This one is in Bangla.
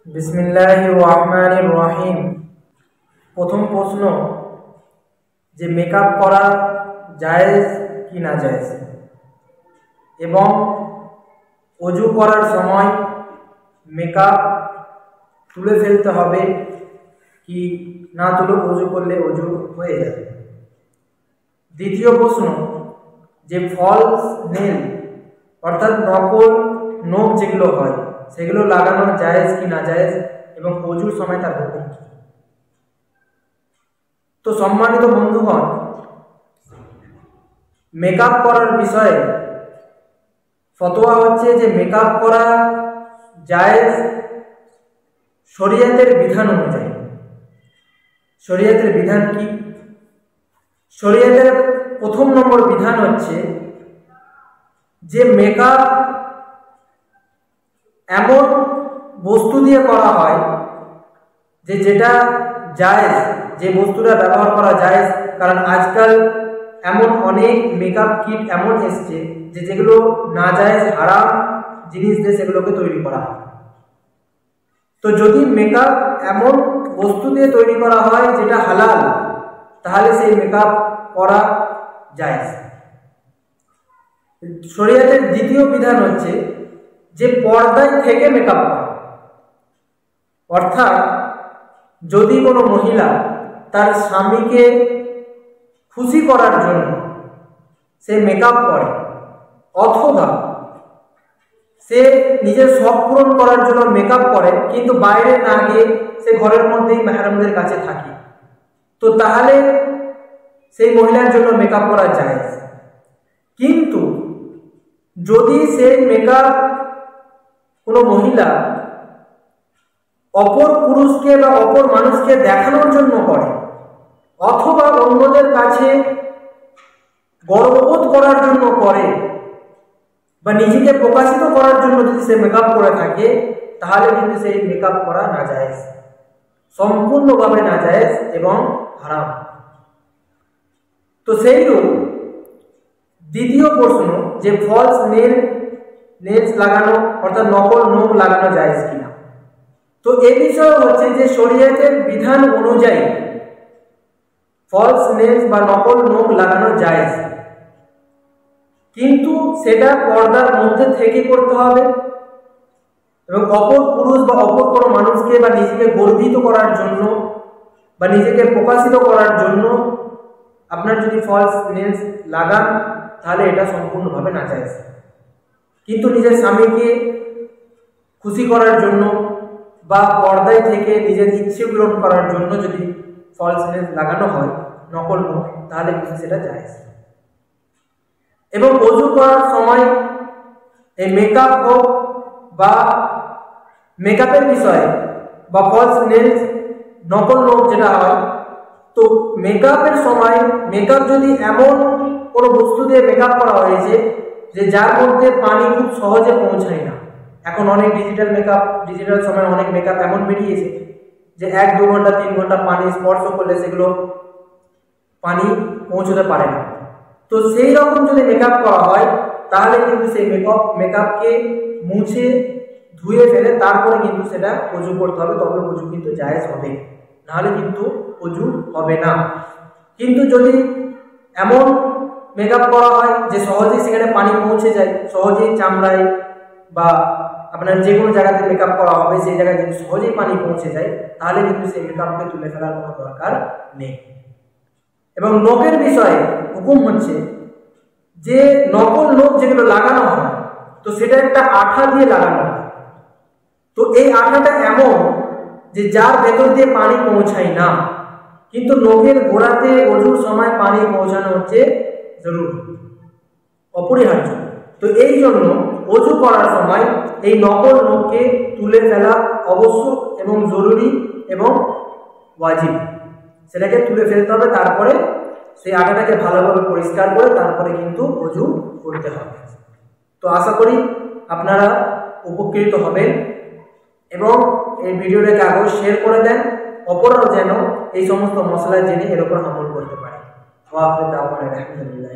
বিসমিল্লাহির রহমানির রহিম। প্রথম প্রশ্ন যে মেকআপ করা জায়েজ কি না জায়েজ, এবং অজু করার সময় মেকআপ তুলে ফেলতে হবে কি না তুলে অজু করলে অজু হয়ে যাবে। দ্বিতীয় প্রশ্ন যে ফলস নেল অর্থাৎ নকল নখ যেগুলো হয় সেগুলো লাগানো জায়েজ কি না জায়েজ এবং অজুর সময় তার হুকুম কি। তো সম্মানিত বন্ধুগণ, মেকআপ করার বিষয়ে ফতোয়া হচ্ছে যে মেকআপ করা জায়েজ শরীয়তের বিধান অনুযায়ী। শরীয়তের বিধান কি? শরীয়তের প্রথম নম্বর বিধান হচ্ছে যে মেকআপ এমন বস্তু দিয়ে করা হয় যেটা জায়েজ, যে বস্তুটা ব্যবহার করা জায়েজ। কারণ আজকাল এমন অনেক মেকআপ কিট এমন এসছে যেগুলো না জায়েজ হারাম জিনিস দিয়ে সেগুলোকে তৈরি করা হয়। তো যদি মেকআপ এমন বস্তু দিয়ে তৈরি করা হয় যেটা হালাল, তাহলে সেই মেকআপ করা জায়েজ। শরীয়তের দ্বিতীয় বিধান হচ্ছে যে পর্দায় থেকে মেকআপ করা, অর্থাৎ যদি কোনো মহিলা তার স্বামীকে খুশি করার জন্য সে মেকআপ করে, অথবা সে নিজের শখ পূরণ করার জন্য মেকআপ করে কিন্তু বাইরে না গিয়ে সে ঘরের মধ্যেই মেহরামদের কাছে থাকে, তো তাহলে সেই মহিলার জন্য মেকআপ করা জায়েজ। কিন্তু যদি সেই মেকআপ কোনো মহিলা অপর পুরুষকে বা অপর মানুষকে দেখানোর জন্য করে, অথবা অন্যদের কাছে গর্ববোধ করার জন্য করে, বা নিজেকে প্রকাশিত করার জন্য যদি সে মেকআপ করে থাকে, তাহলে কিন্তু সেই মেকআপ করা নাজায়েজ, সম্পূর্ণভাবে নাজায়েজ এবং হারাম। তো সেইরূপ দ্বিতীয় প্রশ্ন যে ফলস নেলস লাগানো অর্থাৎ নকল নখ লাগানো জায়েজ কিনা। তো এ বিষয় হচ্ছে যে শরীয়তের বিধান অনুযায়ী ফলস নেলস বা নকল নখ লাগানো জায়েজ, কিন্তু সেটা পর্দার মধ্যে থেকে করতে হবে এবং অপর পুরুষ বা অপর কোনো মানুষকে বা নিজেকে গর্বিত করার জন্য বা নিজেকে প্রকাশিত করার জন্য আপনার যদি ফলস নেলস লাগান, তাহলে এটা সম্পূর্ণভাবে নাজায়েজ। কিন্তু নিজের স্বামীকে খুশি করার জন্য বা পর্দায় থেকে নিজের ইচ্ছে পূরণ করার জন্য যদি ফলস নেলস লাগানো হয়, নকল নখ, তাহলে কিন্তু সেটা জায়েজ। এবং অজু করার সময় এই মেকআপ হোক বা মেকআপের বিষয়ে বা ফলস নেলস নকল নখ যেটা হয়, তো মেকআপের সময় মেকআপ যদি এমন কোনো বস্তু দিয়ে মেকআপ করা হয়েছে যে যার মধ্যে পানি খুব সহজে পৌঁছায় না। এখন অনেক ডিজিটাল সময় অনেক মেকআপ এমন বেরিয়েছে যে 1-2 ঘন্টা 3 ঘন্টা পানি স্পর্শ করলে সেগুলো পানি পৌঁছতে পারে না। তো সেই রকম যদি মেকআপ করা হয়, তাহলে কিন্তু সেই মেকআপকে মুছে ধুয়ে ফেলে তারপরে কিন্তু সেটা অজু করতে হবে, তবে অজু কিন্তু জায়েজ হবে, নাহলে কিন্তু অজু হবে না। কিন্তু যদি এমন মেকআপ করা হয় যে সহজেই সেখানে পানি পৌঁছে যায়, সহজেই চামড়ায় বা আপনার যে কোনো জায়গাতে মেকআপ করা হবে সেই জায়গায় যদি সহজেই পানি পৌঁছে যায়, তাহলে কিন্তু সেই মেকআপকে তুলে ফেলার কোনো দরকার নেই। এবং নখের বিষয়ে হুকুম হচ্ছে যে নকল নখ যেগুলো লাগানো হয়, তো সেটা একটা আঠা দিয়ে লাগানো হয়। তো এই আঠাটা এমন যে যার ভেতর দিয়ে পানি পৌঁছায় না, কিন্তু নখের গোড়াতে অজুর সময় পানি পৌঁছানো হচ্ছে জরুরি, অপরিহার্য। তো এই জন্য অজু করার সময় এই নকল নখকে তুলে ফেলা আবশ্যক এবং জরুরি এবং ওয়াজিব। সেটাকে তুলে ফেলতে হবে, তারপরে সেই আটাটাকে ভালোভাবে পরিষ্কার করে তারপরে কিন্তু অজু করতে হবে। তো আশা করি আপনারা উপকৃত হবেন এবং এই ভিডিওটাকে আরও শেয়ার করে দেন, অপররাও যেন এই সমস্ত মশলা জেনে এর উপর আমল করতে পারে। আলহামদুলিল্লাহ।